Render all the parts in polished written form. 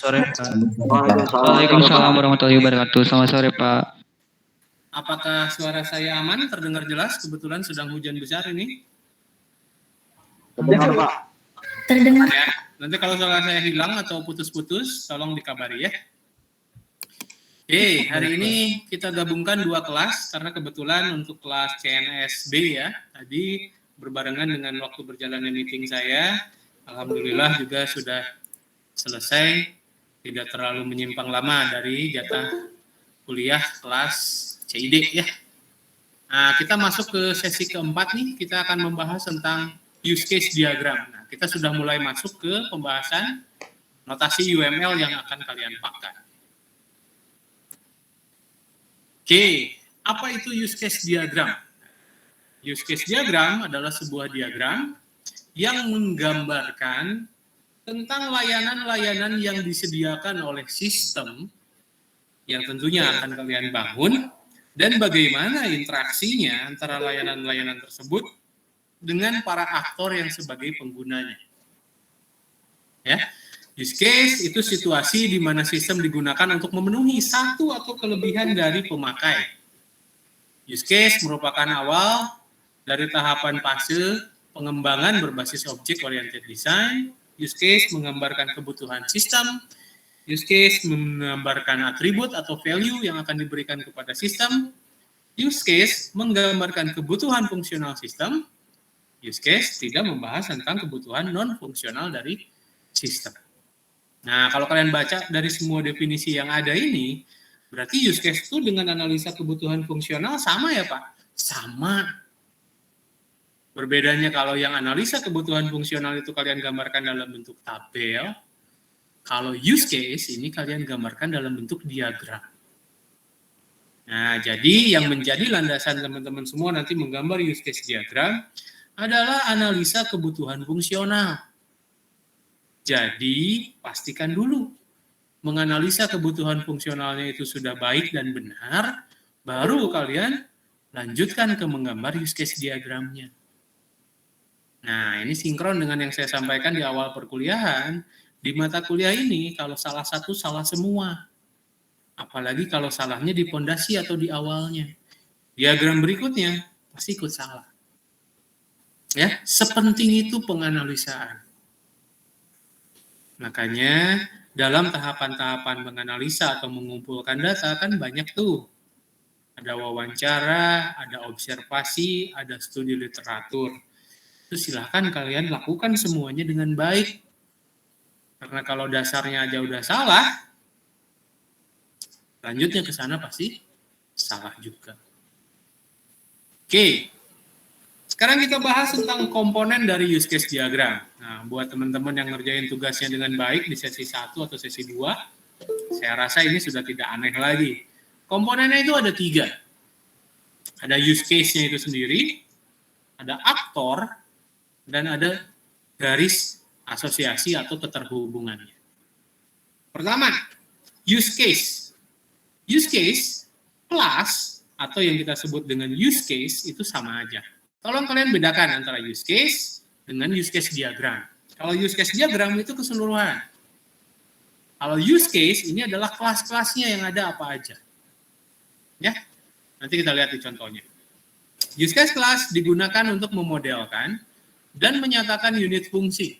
Sore, Pak. Waalaikumsalam warahmatullahi wabarakatuh. Selamat sore, Pak. Apakah suara saya aman, terdengar jelas? Kebetulan sedang hujan besar ini. Terdengar, Pak. Terdengar. Ya, nanti kalau suara saya hilang atau putus-putus, tolong dikabari ya. Oke, hari ini kita gabungkan dua kelas, karena kebetulan untuk kelas CNSB ya, tadi berbarengan dengan waktu berjalannya meeting saya, alhamdulillah juga sudah selesai, tidak terlalu menyimpang lama dari jatah kuliah kelas CID ya. Nah, kita masuk ke sesi keempat nih, kita akan membahas tentang use case diagram. Nah, kita sudah mulai masuk ke pembahasan notasi UML yang akan kalian pakai. Oke, apa itu use case diagram? Use case diagram adalah sebuah diagram yang menggambarkan tentang layanan-layanan yang disediakan oleh sistem yang tentunya akan kalian bangun dan bagaimana interaksinya antara layanan-layanan tersebut dengan para aktor yang sebagai penggunanya. Ya, use case itu situasi di mana sistem digunakan untuk memenuhi satu atau kelebihan dari pemakai. Use case merupakan awal dari tahapan fase pengembangan berbasis object oriented design. Use case menggambarkan kebutuhan sistem. Use case menggambarkan atribut atau value yang akan diberikan kepada sistem. Use case menggambarkan kebutuhan fungsional sistem. Use case tidak membahas tentang kebutuhan non-fungsional dari sistem. Nah, kalau kalian baca dari semua definisi yang ada ini, berarti use case itu dengan analisa kebutuhan fungsional sama ya, Pak? Sama. Berbedanya kalau yang analisa kebutuhan fungsional itu kalian gambarkan dalam bentuk tabel, kalau use case ini kalian gambarkan dalam bentuk diagram. Nah, jadi yang menjadi landasan teman-teman semua nanti menggambar use case diagram adalah analisa kebutuhan fungsional. Jadi, pastikan dulu menganalisa kebutuhan fungsionalnya itu sudah baik dan benar, baru kalian lanjutkan ke menggambar use case diagramnya. Nah, ini sinkron dengan yang saya sampaikan di awal perkuliahan. Di mata kuliah ini, kalau salah satu, salah semua. Apalagi kalau salahnya di pondasi atau di awalnya. Diagram berikutnya, pasti ikut salah. Ya, sepenting itu penganalisaan. Makanya, dalam tahapan-tahapan menganalisa atau mengumpulkan data, kan banyak tuh. Ada wawancara, ada observasi, ada studi literatur. Itu silahkan kalian lakukan semuanya dengan baik. Karena kalau dasarnya aja udah salah, lanjutnya ke sana pasti salah juga. Oke, sekarang kita bahas tentang komponen dari use case diagram. Nah, buat teman-teman yang ngerjain tugasnya dengan baik di sesi 1 atau sesi 2, saya rasa ini sudah tidak aneh lagi. Komponennya itu ada 3. Ada use case-nya itu sendiri, ada aktor, dan ada garis asosiasi atau keterhubungannya. Pertama, use case. Use case plus atau yang kita sebut dengan use case itu sama aja. Tolong kalian bedakan antara use case dengan use case diagram. Kalau use case diagram itu keseluruhan. Kalau use case ini adalah kelas-kelasnya yang ada apa aja. Ya, nanti kita lihat di contohnya. Use case class digunakan untuk memodelkan dan menyatakan unit fungsi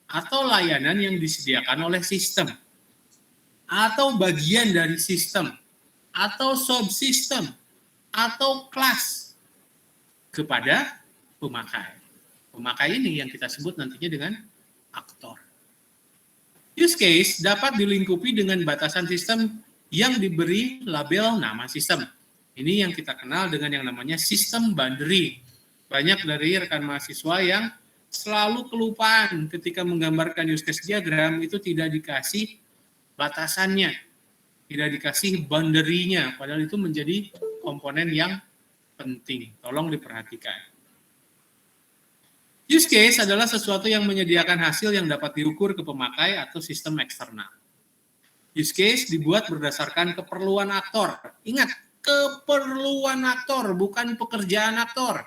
atau layanan yang disediakan oleh sistem atau bagian dari sistem atau subsistem atau kelas kepada pemakai. Pemakai ini yang kita sebut nantinya dengan aktor. Use case dapat dilingkupi dengan batasan sistem yang diberi label nama sistem. Ini yang kita kenal dengan yang namanya sistem boundary. Banyak dari rekan mahasiswa yang selalu kelupaan ketika menggambarkan use case diagram itu tidak dikasih batasannya, tidak dikasih boundary-nya, padahal itu menjadi komponen yang penting. Tolong diperhatikan. Use case adalah sesuatu yang menyediakan hasil yang dapat diukur ke pemakai atau sistem eksternal. Use case dibuat berdasarkan keperluan aktor. Ingat, keperluan aktor, bukan pekerjaan aktor.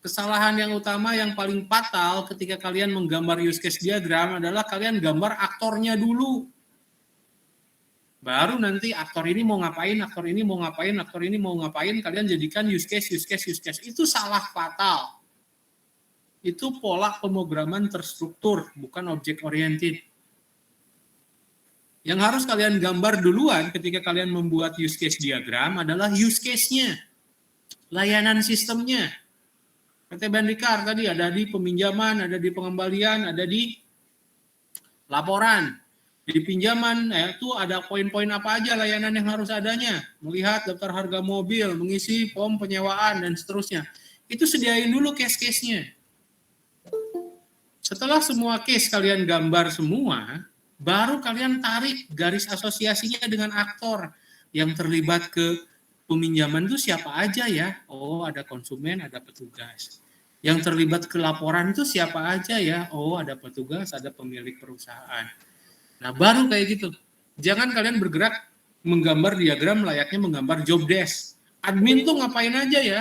kesalahan yang utama yang paling fatal ketika kalian menggambar use case diagram adalah kalian gambar aktornya dulu. Baru nanti aktor ini mau ngapain, aktor ini mau ngapain, aktor ini mau ngapain, kalian jadikan use case. Itu salah fatal. Itu pola pemrograman terstruktur, bukan objek oriented. Yang harus kalian gambar duluan ketika kalian membuat use case diagram adalah use case-nya, layanan sistemnya. PT Bandikar tadi ada di peminjaman, ada di pengembalian, ada di laporan. Di pinjaman itu ada poin-poin apa aja layanan yang harus adanya. Melihat daftar harga mobil, mengisi form penyewaan, dan seterusnya. Itu sediain dulu case-case-nya. Setelah semua case kalian gambar semua, baru kalian tarik garis asosiasinya dengan aktor yang terlibat ke peminjaman itu siapa aja ya? Oh, ada konsumen, ada petugas. Yang terlibat ke laporan itu siapa aja ya? Oh, ada petugas, ada pemilik perusahaan. Nah, baru kayak gitu. Jangan kalian bergerak menggambar diagram layaknya menggambar job desk. Admin tuh ngapain aja ya?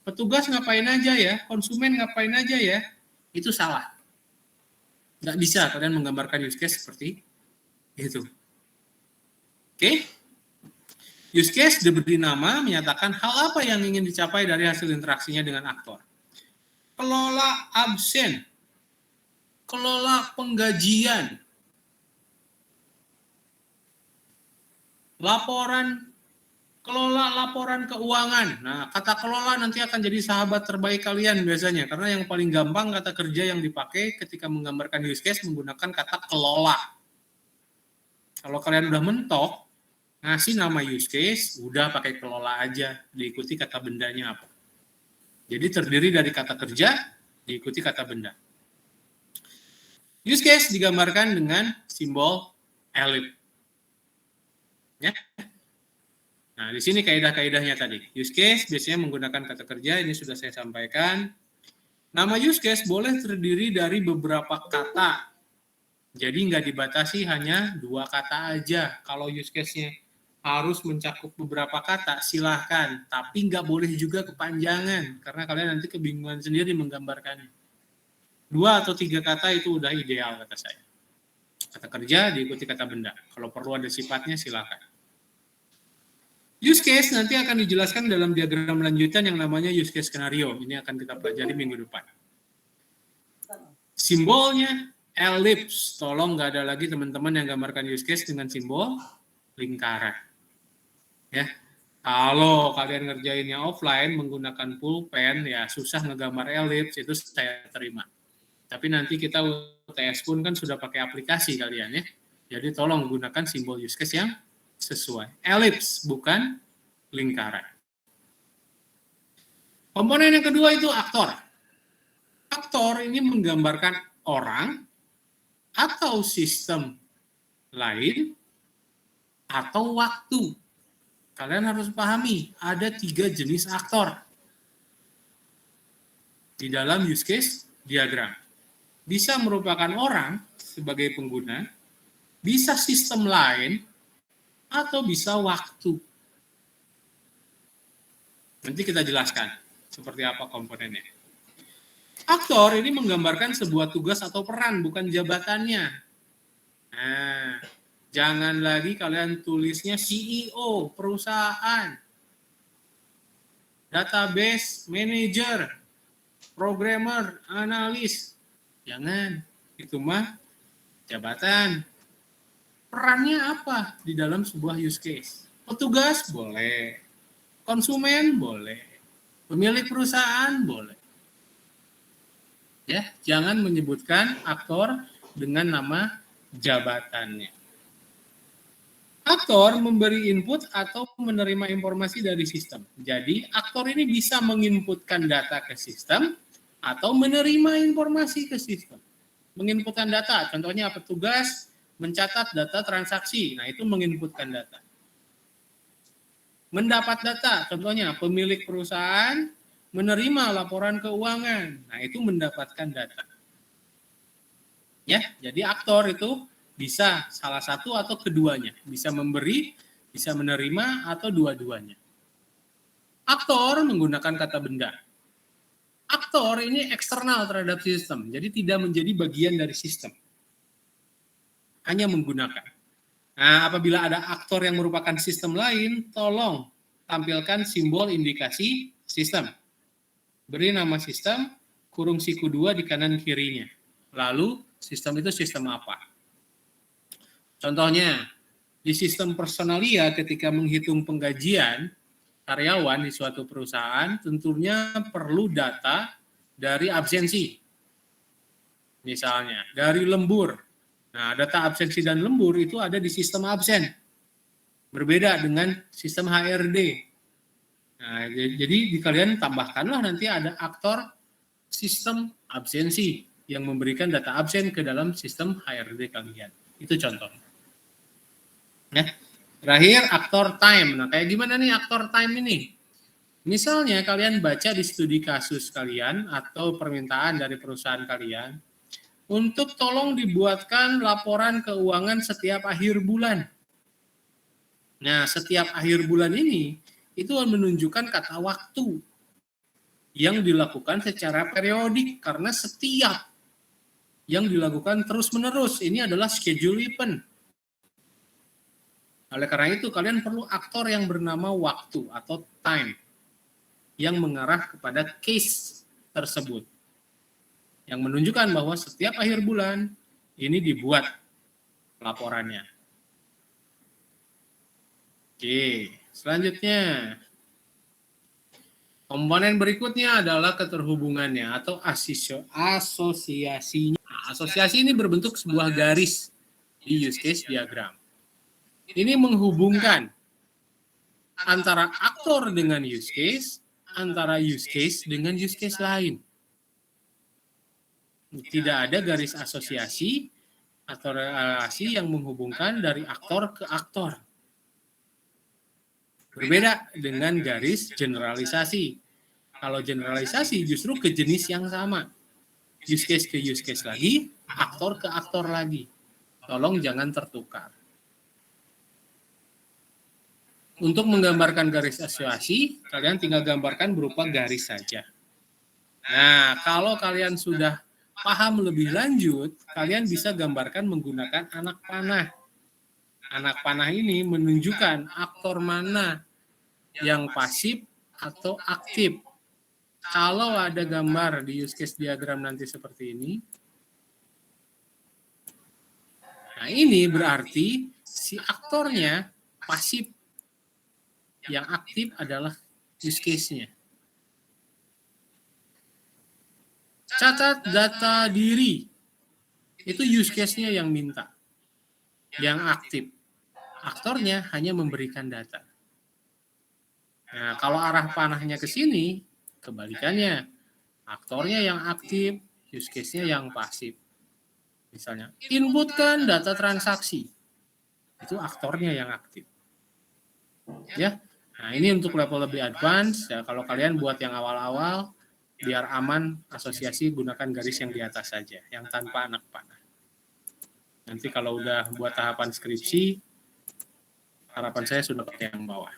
Petugas ngapain aja ya? Konsumen ngapain aja ya? Itu salah. Nggak bisa kalian menggambarkan use case seperti itu. Oke? Use case diberi nama menyatakan hal apa yang ingin dicapai dari hasil interaksinya dengan aktor. Kelola absen, kelola penggajian, kelola laporan keuangan. Nah, kata kelola nanti akan jadi sahabat terbaik kalian biasanya, karena yang paling gampang kata kerja yang dipakai ketika menggambarkan use case menggunakan kata kelola. Kalau kalian udah mentok, ngasih nama use case, udah pakai kelola aja, diikuti kata bendanya apa. Jadi terdiri dari kata kerja, diikuti kata benda. Use case digambarkan dengan simbol ellipse. Ya. Nah, di sini kaidah-kaidahnya tadi. Use case biasanya menggunakan kata kerja, ini sudah saya sampaikan. Nama use case boleh terdiri dari beberapa kata. Jadi nggak dibatasi hanya 2 kata aja. Kalau use case-nya harus mencakup beberapa kata, silahkan. Tapi nggak boleh juga kepanjangan, karena kalian nanti kebingungan sendiri menggambarkannya. 2 atau 3 kata itu udah ideal, kata saya. Kata kerja diikuti kata benda. Kalau perlu ada sifatnya, silahkan. Use case nanti akan dijelaskan dalam diagram lanjutan yang namanya use case skenario. Ini akan kita pelajari minggu depan. Simbolnya ellipse. Tolong nggak ada lagi teman-teman yang gambarkan use case dengan simbol lingkaran. Ya, kalau kalian ngerjainnya offline menggunakan pulpen, ya susah ngegambar ellipse, itu saya terima. Tapi nanti kita UTS pun kan sudah pakai aplikasi kalian ya. Jadi tolong gunakan simbol use case yang sesuai. Ellipse, bukan lingkaran. Komponen yang kedua itu aktor. Aktor ini menggambarkan orang atau sistem lain atau waktu. Kalian harus pahami, ada 3 jenis aktor di dalam use case diagram. Bisa merupakan orang sebagai pengguna, bisa sistem lain, atau bisa waktu. Nanti kita jelaskan seperti apa komponennya. Aktor ini menggambarkan sebuah tugas atau peran, bukan jabatannya. Nah, jangan lagi kalian tulisnya CEO, perusahaan, database manager, programmer, analis. Jangan, itu mah jabatan. Perannya apa di dalam sebuah use case? Petugas boleh, konsumen boleh, pemilik perusahaan boleh. Ya, jangan menyebutkan aktor dengan nama jabatannya. Aktor memberi input atau menerima informasi dari sistem. Jadi, aktor ini bisa menginputkan data ke sistem atau menerima informasi ke sistem. Menginputkan data, contohnya petugas mencatat data transaksi, nah itu menginputkan data. Mendapat data, contohnya pemilik perusahaan menerima laporan keuangan, nah itu mendapatkan data. Ya, jadi aktor itu bisa salah satu atau keduanya, bisa memberi, bisa menerima atau dua-duanya. Aktor menggunakan kata benda. Aktor ini eksternal terhadap sistem, jadi tidak menjadi bagian dari sistem. Hanya menggunakan. Nah, apabila ada aktor yang merupakan sistem lain, tolong tampilkan simbol indikasi sistem. Beri nama sistem, kurung siku 2 di kanan kirinya. Lalu, sistem itu sistem apa? Contohnya, di sistem personalia ketika menghitung penggajian karyawan di suatu perusahaan, tentunya perlu data dari absensi. Misalnya, dari lembur. Nah, data absensi dan lembur itu ada di sistem absen. Berbeda dengan sistem HRD. Nah, jadi di kalian tambahkanlah nanti ada aktor sistem absensi yang memberikan data absen ke dalam sistem HRD kalian. Itu contoh. Nah, terakhir aktor time. Nah, kayak gimana nih aktor time ini? Misalnya kalian baca di studi kasus kalian atau permintaan dari perusahaan kalian untuk tolong dibuatkan laporan keuangan setiap akhir bulan. Nah, setiap akhir bulan ini itu menunjukkan kata waktu yang dilakukan secara periodik karena setiap yang dilakukan terus-menerus ini adalah schedule event. Oleh karena itu kalian perlu aktor yang bernama waktu atau time yang mengarah kepada case tersebut. Yang menunjukkan bahwa setiap akhir bulan ini dibuat laporannya. Oke, selanjutnya komponen berikutnya adalah keterhubungannya atau asosiasinya. Nah, asosiasi ini berbentuk sebuah garis di use case diagram. Ini menghubungkan antara aktor dengan use case, antara use case dengan use case lain. Tidak ada garis asosiasi atau relasi yang menghubungkan dari aktor ke aktor. Berbeda dengan garis generalisasi. Kalau generalisasi justru ke jenis yang sama. Use case ke use case lagi, aktor ke aktor lagi. Tolong jangan tertukar. Untuk menggambarkan garis asosiasi, kalian tinggal gambarkan berupa garis saja. Nah, kalau kalian sudah paham lebih lanjut, kalian bisa gambarkan menggunakan anak panah. Anak panah ini menunjukkan aktor mana yang pasif atau aktif. Kalau ada gambar di use case diagram nanti seperti ini, nah ini berarti si aktornya pasif, yang aktif adalah use case-nya. Catat data diri, itu use case-nya yang minta, yang aktif. Aktornya hanya memberikan data. Nah, kalau arah panahnya ke sini, kebalikannya. Aktornya yang aktif, use case-nya yang pasif. Misalnya, inputkan data transaksi. Itu aktornya yang aktif. Ya. Nah, ini untuk level lebih advance. Ya, kalau kalian buat yang awal-awal, biar aman, asosiasi gunakan garis yang di atas saja, yang tanpa anak panah. Nanti kalau udah buat tahapan skripsi, harapan saya sudah pakai yang bawah.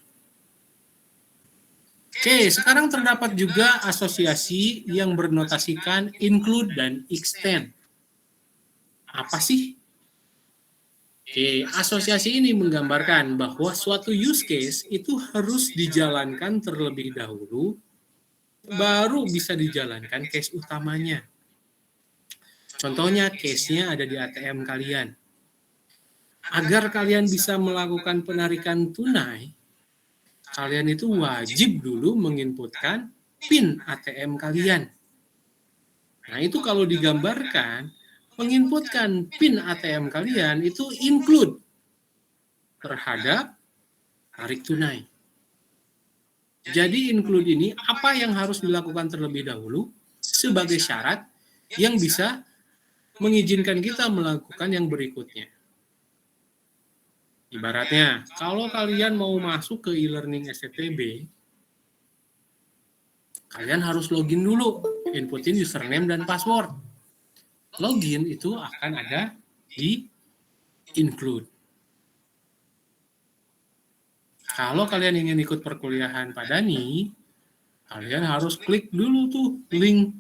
Oke, sekarang terdapat juga asosiasi yang bernotasikan include dan extend. Apa sih? Oke, asosiasi ini menggambarkan bahwa suatu use case itu harus dijalankan terlebih dahulu, baru bisa dijalankan case utamanya. Contohnya, case-nya ada di ATM kalian. Agar kalian bisa melakukan penarikan tunai, kalian itu wajib dulu menginputkan PIN ATM kalian. Nah, itu kalau digambarkan, menginputkan PIN ATM kalian itu include terhadap tarik tunai. Jadi include ini apa yang harus dilakukan terlebih dahulu sebagai syarat yang bisa mengizinkan kita melakukan yang berikutnya. Ibaratnya, kalau kalian mau masuk ke e-learning STTB, kalian harus login dulu, inputin username dan password. Login itu akan ada di include. Kalau kalian ingin ikut perkuliahan Padani, kalian harus klik dulu tuh link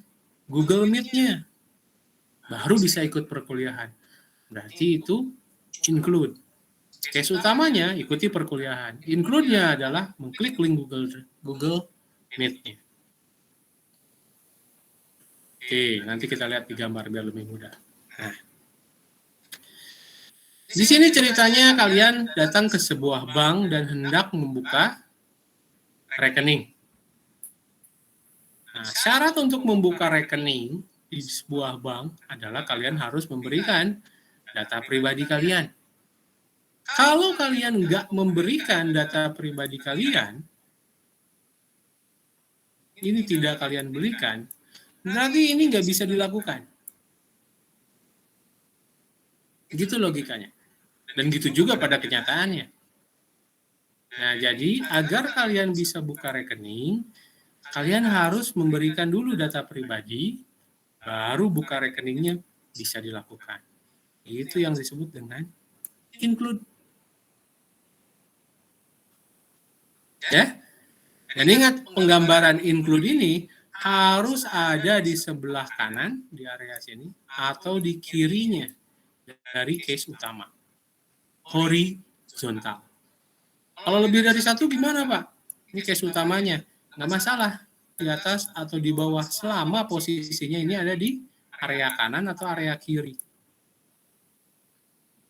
Google Meet-nya. Baru bisa ikut perkuliahan. Berarti itu include. Case utamanya ikuti perkuliahan. Include-nya adalah mengklik link Google Meet-nya. Oke, nanti kita lihat di gambar biar lebih mudah. Nah, di sini ceritanya kalian datang ke sebuah bank dan hendak membuka rekening. Nah, syarat untuk membuka rekening di sebuah bank adalah kalian harus memberikan data pribadi kalian. Kalau kalian nggak memberikan data pribadi kalian, ini tidak kalian berikan, berarti ini nggak bisa dilakukan. Gitu logikanya. Dan gitu juga pada kenyataannya. Nah, jadi agar kalian bisa buka rekening, kalian harus memberikan dulu data pribadi, baru buka rekeningnya bisa dilakukan. Itu yang disebut dengan include. Ya. Dan ingat, penggambaran include ini harus ada di sebelah kanan di area sini atau di kirinya dari case utama. Horizontal. Kalau lebih dari satu gimana, Pak? Ini case utamanya. Nggak masalah di atas atau di bawah selama posisinya ini ada di area kanan atau area kiri.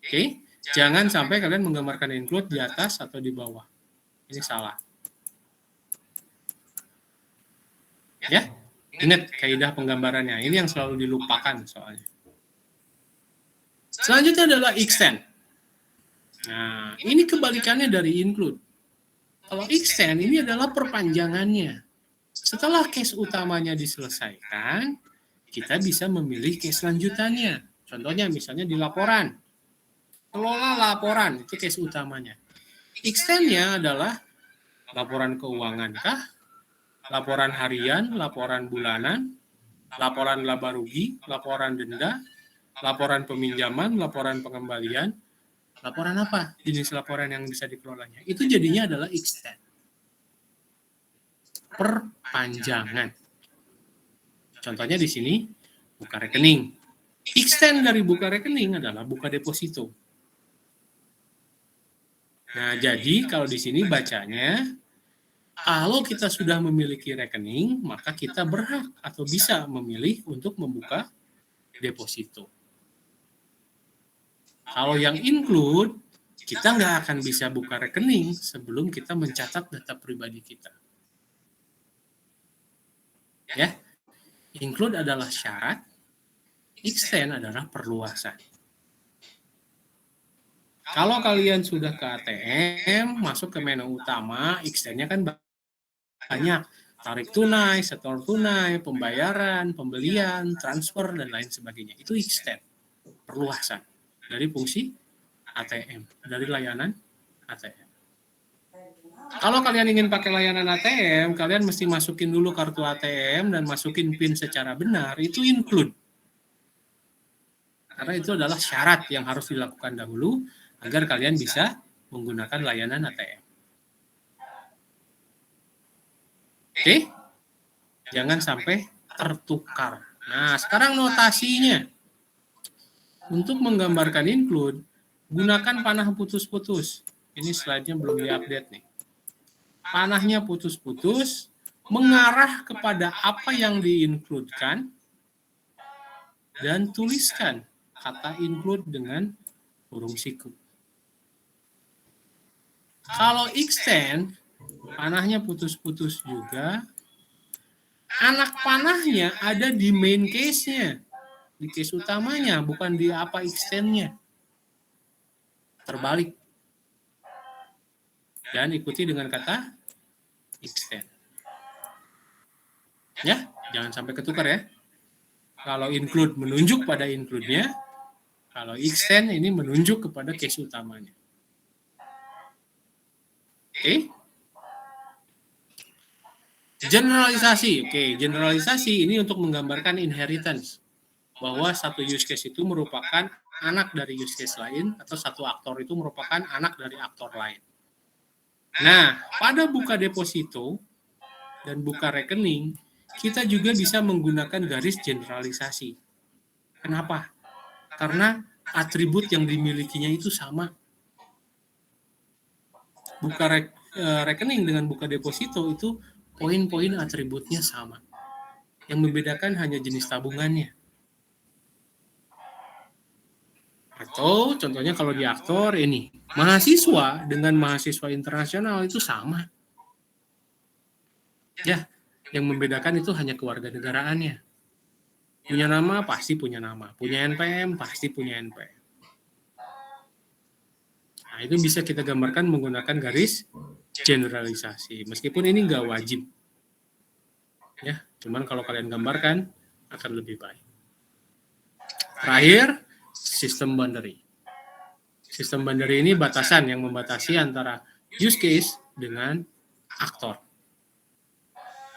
Oke? Jangan sampai kalian menggambarkan include di atas atau di bawah. Ini salah. Ya, ingat kaidah penggambarannya. Ini yang selalu dilupakan soalnya. Selanjutnya adalah extend. Nah, ini kebalikannya dari include. Kalau extend ini adalah perpanjangannya. Setelah case utamanya diselesaikan, kita bisa memilih case lanjutannya. Contohnya misalnya di laporan. Kelola laporan, itu case utamanya. Extend-nya adalah laporan keuangan kah? Laporan harian, laporan bulanan, laporan laba rugi, laporan denda, laporan peminjaman, laporan pengembalian, laporan apa? Jenis laporan yang bisa dikelolanya. Itu jadinya adalah extend. Perpanjangan. Contohnya di sini, buka rekening. Extend dari buka rekening adalah buka deposito. Nah, jadi kalau di sini bacanya, kalau kita sudah memiliki rekening, maka kita berhak atau bisa memilih untuk membuka deposito. Kalau yang include, kita nggak akan bisa buka rekening sebelum kita mencatat data pribadi kita. Ya, include adalah syarat, extend adalah perluasan. Kalau kalian sudah ke ATM, masuk ke menu utama, extend-nya kan banyak. Tarik tunai, setor tunai, pembayaran, pembelian, transfer, dan lain sebagainya. Itu extend, perluasan dari fungsi ATM, dari layanan ATM. Kalau kalian ingin pakai layanan ATM, kalian mesti masukin dulu kartu ATM dan masukin PIN secara benar, itu include. Karena itu adalah syarat yang harus dilakukan dahulu agar kalian bisa menggunakan layanan ATM. Oke? Jangan sampai tertukar. Nah, sekarang notasinya. Untuk menggambarkan include, gunakan panah putus-putus. Ini slide-nya belum diupdate nih. Panahnya putus-putus, mengarah kepada apa yang di-include-kan, dan tuliskan kata include dengan burung siku. Kalau extend, panahnya putus-putus juga. Anak panahnya ada di main case-nya. Di case utamanya, bukan di apa extend-nya. Terbalik. Dan ikuti dengan kata extend. Ya, jangan sampai ketukar ya. Kalau include menunjuk pada include-nya, kalau extend ini menunjuk kepada case utamanya. Oke. Generalisasi. Oke, generalisasi ini untuk menggambarkan inheritance. Bahwa satu use case itu merupakan anak dari use case lain atau satu aktor itu merupakan anak dari aktor lain. Nah, pada buka deposito, dan buka rekening, kita juga bisa menggunakan garis generalisasi. Kenapa? Karena atribut yang dimilikinya itu sama. Buka rekening dengan buka deposito itu poin-poin atributnya sama. Yang membedakan hanya jenis tabungannya. Atau contohnya kalau di aktor ini, mahasiswa dengan mahasiswa internasional itu sama. Ya, yang membedakan itu hanya kewarganegaraannya. Punya nama pasti punya nama, punya NPM pasti punya NPM. Nah, itu bisa kita gambarkan menggunakan garis generalisasi. Meskipun ini nggak wajib. Ya, cuman kalau kalian gambarkan akan lebih baik. Terakhir, sistem boundary. Sistem boundary ini batasan yang membatasi antara use case dengan aktor.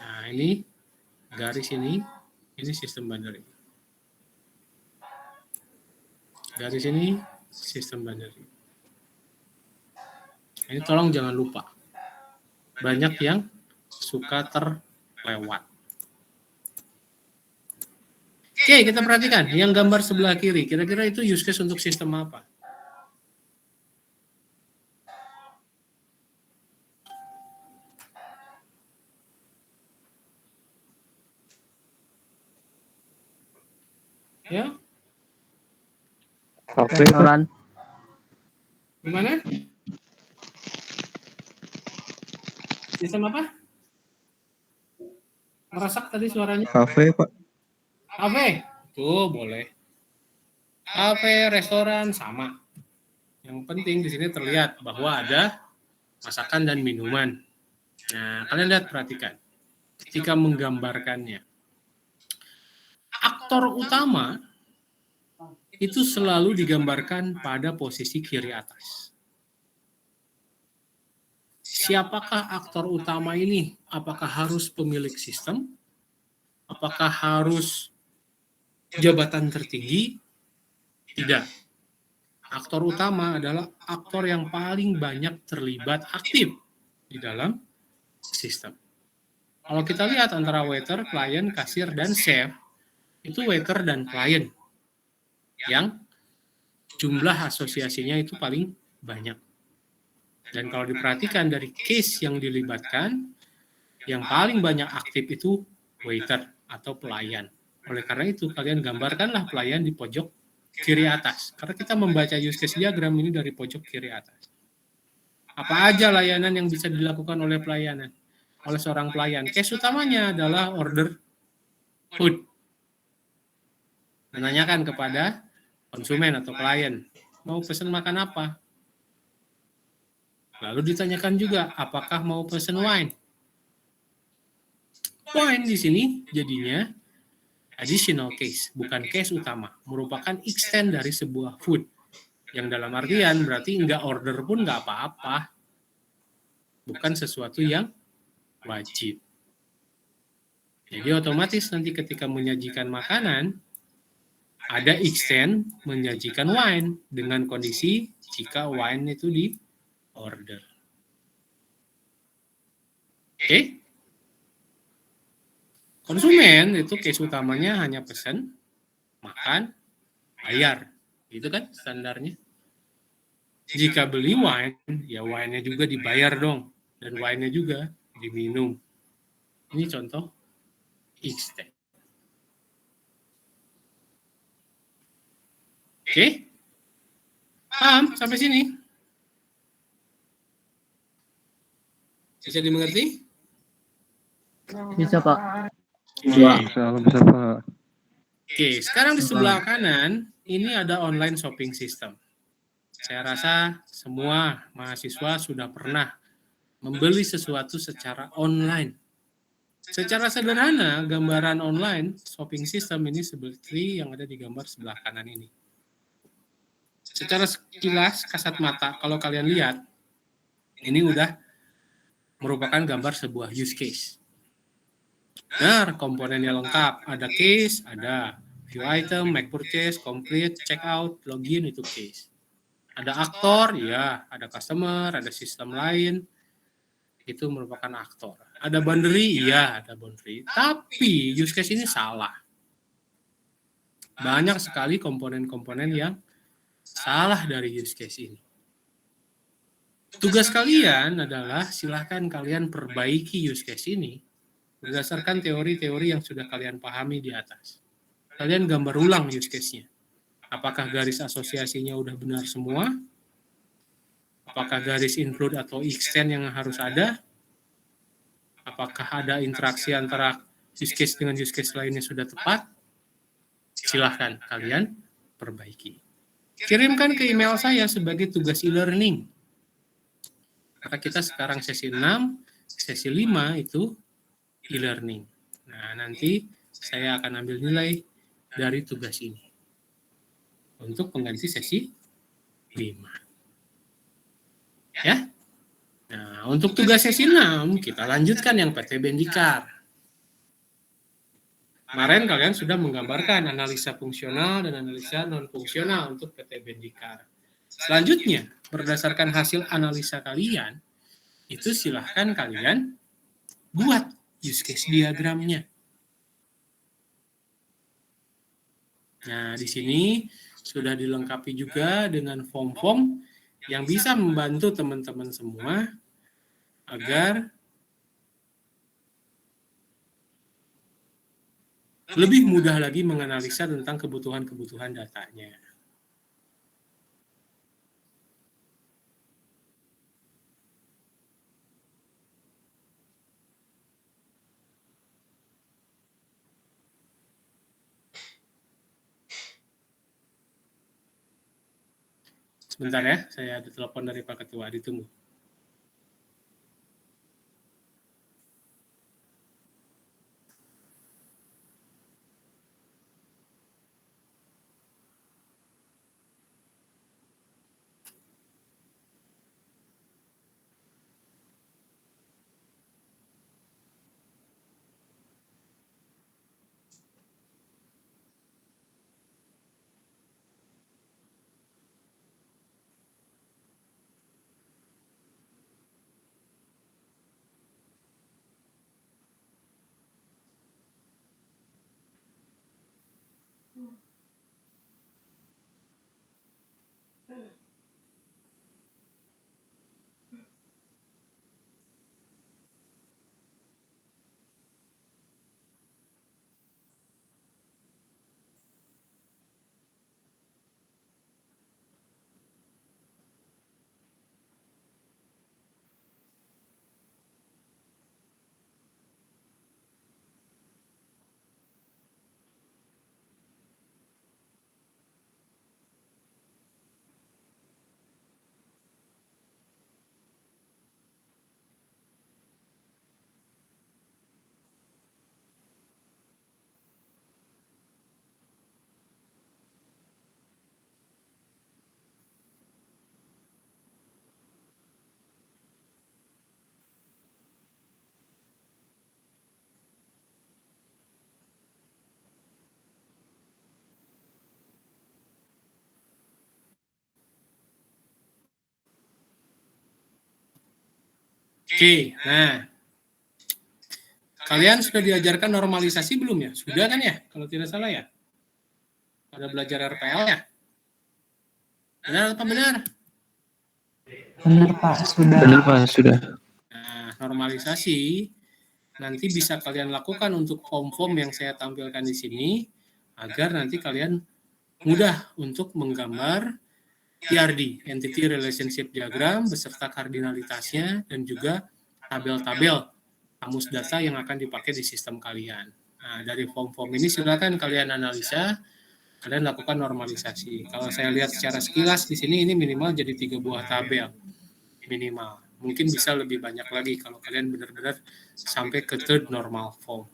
Nah, ini garis ini sistem boundary. Garis ini sistem boundary. Ini tolong jangan lupa. Banyak yang suka terlewat. Oke, kita perhatikan yang gambar sebelah kiri. Kira-kira itu use case untuk sistem apa? Ya? Restoran. Gimana? Sistem apa? Merasak tadi suaranya. Kafe, Pak. Kafe. Tuh, boleh. Kafe, restoran, sama. Yang penting di sini terlihat bahwa ada masakan dan minuman. Nah, kalian lihat, perhatikan. Ketika menggambarkannya. Aktor utama itu selalu digambarkan pada posisi kiri atas. Siapakah aktor utama ini? Apakah harus pemilik sistem? Apakah harus jabatan tertinggi? Tidak. Aktor utama adalah aktor yang paling banyak terlibat aktif di dalam sistem. Kalau kita lihat antara waiter, klien, kasir, dan chef, itu waiter dan klien yang jumlah asosiasinya itu paling banyak. Dan kalau diperhatikan dari case yang dilibatkan, yang paling banyak aktif itu waiter atau pelayan. Oleh karena itu, kalian gambarkanlah pelayan di pojok kiri atas. Karena kita membaca use case diagram ini dari pojok kiri atas. Apa aja layanan yang bisa dilakukan oleh pelayanan? Oleh seorang pelayan. Case utamanya adalah order food. Menanyakan kepada konsumen atau klien, mau pesan makan apa? Lalu ditanyakan juga, apakah mau pesan wine? Wine di sini jadinya additional case, bukan case utama, merupakan extend dari sebuah food. Yang dalam artian berarti nggak order pun nggak apa-apa. Bukan sesuatu yang wajib. Jadi otomatis nanti ketika menyajikan makanan, ada extend menyajikan wine dengan kondisi jika wine itu di order. Oke? Konsumen itu case utamanya hanya pesan, makan, bayar. Itu kan standarnya. Jika beli wine, ya wine-nya juga dibayar dong. Dan wine-nya juga diminum. Ini contoh extend. Oke? Paham sampai sini? Bisa dimengerti? Bisa, Pak. Bisa, Pak. Oke, sekarang di sebelah kanan, ini ada online shopping system. Saya rasa semua mahasiswa sudah pernah membeli sesuatu secara online. Secara sederhana, gambaran online shopping system ini seperti yang ada di gambar sebelah kanan ini. Secara sekilas, kasat mata, kalau kalian lihat, ini udah merupakan gambar sebuah use case. Benar, komponennya lengkap. Ada case, ada view item, make purchase, complete, checkout, login, itu case. Ada aktor, ya, ada customer, ada sistem lain, itu merupakan aktor. Ada boundary? Iya, ada boundary. Tapi use case ini salah. Banyak sekali komponen-komponen yang salah dari use case ini. Tugas kalian adalah silahkan kalian perbaiki use case ini berdasarkan teori-teori yang sudah kalian pahami di atas. Kalian gambar ulang use case-nya. Apakah garis asosiasinya udah benar semua? Apakah garis include atau extend yang harus ada? Apakah ada interaksi antara use case dengan use case lainnya sudah tepat? Silahkan kalian perbaiki. Kirimkan ke email saya sebagai tugas e-learning. Karena kita sekarang sesi 6, sesi 5 itu e-learning. Nah, nanti saya akan ambil nilai dari tugas ini untuk pengganti sesi 5. Ya. Nah, untuk tugas sesi 6, kita lanjutkan yang PT Bendikar. Kemarin kalian sudah menggambarkan analisa fungsional dan analisa non-fungsional untuk PT Bendikar. Selanjutnya, berdasarkan hasil analisa kalian, itu silahkan kalian buat use case diagramnya. Nah, di sini sudah dilengkapi juga dengan form-form yang bisa membantu teman-teman semua agar lebih mudah lagi menganalisa tentang kebutuhan-kebutuhan datanya. Sebentar ya, saya ada telepon dari Pak Ketua, ditunggu. Oke, nah. Kalian sudah diajarkan normalisasi belum ya? Sudah kan ya? Kalau tidak salah ya? Pada belajar RPL ya? Benar apa benar? Benar Pak, sudah. Benar Pak, sudah. Nah, normalisasi nanti bisa kalian lakukan untuk form-form yang saya tampilkan di sini agar nanti kalian mudah untuk menggambar ERD, Entity Relationship Diagram, beserta kardinalitasnya dan juga tabel-tabel kamus data yang akan dipakai di sistem kalian. Nah, dari form-form ini silakan kalian analisa, kalian lakukan normalisasi. Kalau saya lihat secara sekilas di sini ini minimal jadi 3 buah tabel minimal. Mungkin bisa lebih banyak lagi kalau kalian benar-benar sampai ke third normal form.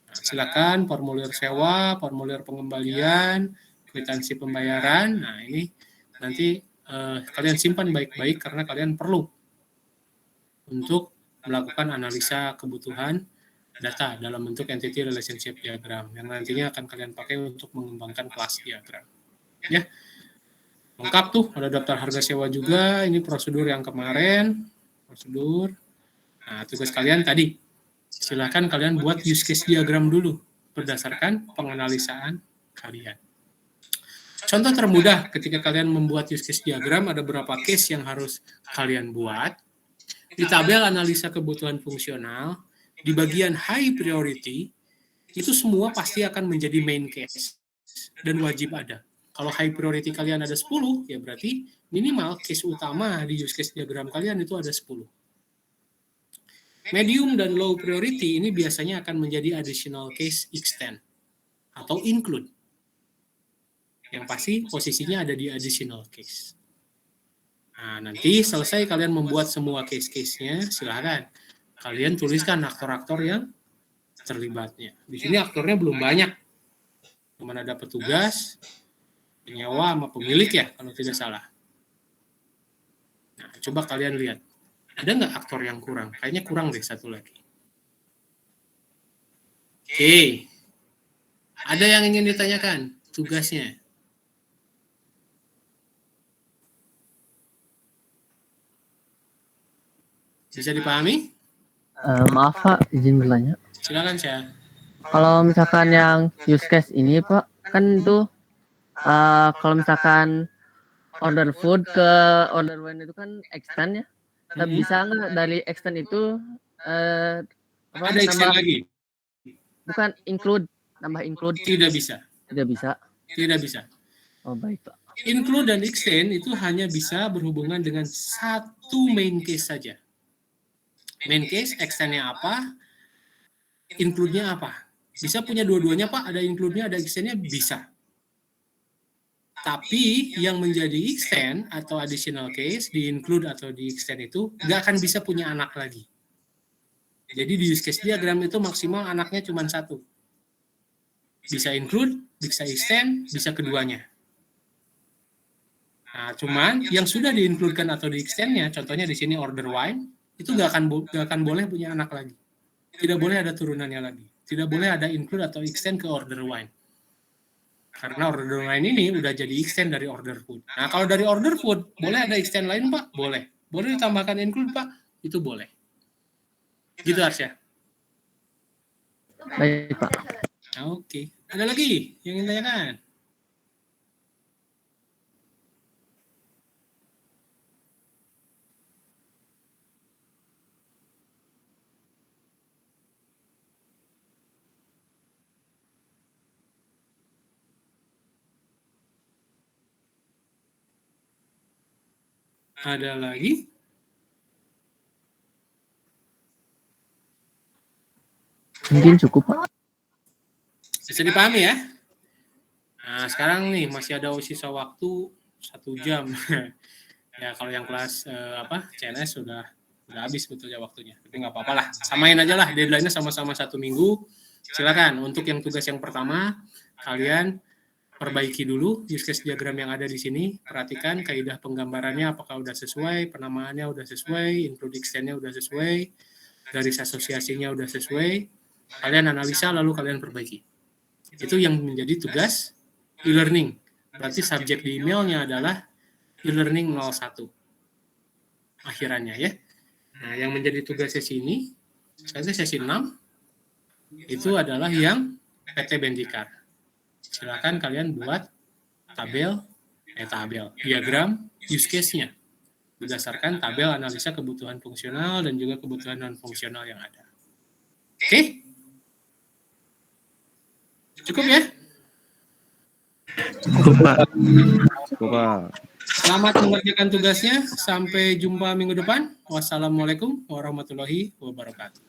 Nah, silakan formulir sewa, formulir pengembalian, kwitansi pembayaran. Nah, ini nanti kalian simpan baik-baik karena kalian perlu untuk melakukan analisa kebutuhan data dalam bentuk entity relationship diagram yang nantinya akan kalian pakai untuk mengembangkan kelas diagram. Ya, lengkap tuh, ada daftar harga sewa juga. Ini prosedur yang kemarin, prosedur. Nah, tugas kalian tadi Silakan kalian buat use case diagram dulu berdasarkan penganalisaan kalian. Contoh termudah ketika kalian membuat use case diagram, ada beberapa case yang harus kalian buat. Di tabel analisa kebutuhan fungsional, di bagian high priority, itu semua pasti akan menjadi main case dan wajib ada. Kalau high priority kalian ada 10, ya berarti minimal case utama di use case diagram kalian itu ada 10. Medium dan low priority ini biasanya akan menjadi additional case extend atau include. Yang pasti posisinya ada di additional case. Nah, nanti selesai kalian membuat semua case-case-nya, silakan kalian tuliskan aktor-aktor yang terlibatnya. Di sini aktornya belum banyak. Cuma ada petugas, penyewa sama pemilik ya, kalau tidak salah. Nah, coba kalian lihat. Ada nggak aktor yang kurang? Kayaknya kurang deh satu lagi. Oke. Ada yang ingin ditanyakan? Tugasnya. Bisa dipahami? Maaf Pak, izin bertanya. Silakan saya. Kalau misalkan yang use case ini Pak, kan tuh kalau misalkan order food ke order wine itu kan extend ya. Tapi bisa nggak dari extend itu Ada extend lagi? bukan include, tambah include? Tidak bisa. Tidak bisa. Tidak bisa. Oh baik Pak. Include dan extend itu hanya bisa berhubungan dengan satu main case saja. Main case, extend-nya apa, include-nya apa. Bisa punya dua-duanya Pak, ada include-nya, ada extend-nya, bisa. Tapi yang menjadi extend atau additional case, di include atau di extend itu, nggak akan bisa punya anak lagi. Jadi di use case diagram itu maksimal anaknya cuma satu. Bisa include, bisa extend, bisa keduanya. Nah, cuman yang sudah di-include-kan atau di-extend-nya, contohnya di sini order wine, itu nggak akan boleh punya anak lagi. Tidak boleh ada turunannya lagi. Tidak boleh ada include atau extend ke order wine. Karena order wine ini udah jadi extend dari order food. Nah, kalau dari order food, boleh ada extend lain, Pak? Boleh. Boleh ditambahkan include, Pak? Itu boleh. Gitu, Arsya. Baik Pak. Oke. Ada lagi yang ingin tanyakan? Ada lagi? Mungkin cukup Pak. Bisa dipahami ya? Nah, sekarang nih masih ada sisa waktu 1 jam. Ya, kalau yang kelas CNS sudah habis sebetulnya waktunya. Tapi nggak apa-apa lah. Samain aja lah, deadline-nya sama-sama 1 minggu. Silakan, untuk yang tugas yang pertama, kalian perbaiki dulu use case diagram yang ada di sini, perhatikan kaidah penggambarannya apakah udah sesuai, penamaannya udah sesuai, include extend-nya udah sesuai, garis asosiasinya udah sesuai, kalian analisa lalu kalian perbaiki. Itu yang menjadi tugas e-learning. Berarti subjek di emailnya adalah e-learning 01 akhirannya ya. Nah, yang menjadi tugas sesi ini, sesi 6, itu adalah yang PT Bendikar. Silakan kalian buat diagram use case-nya berdasarkan tabel analisa kebutuhan fungsional dan juga kebutuhan non-fungsional yang ada. Oke? Cukup ya? Cukup, Pak. Selamat mengerjakan tugasnya. Sampai jumpa minggu depan. Wassalamualaikum warahmatullahi wabarakatuh.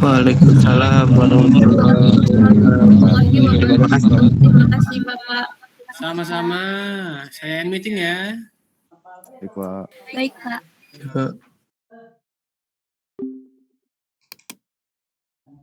Waalaikumsalam warahmatullahi wabarakatuh. Terima kasih Bapak. Sama-sama. Saya end meeting ya. Baik Pak. Pak.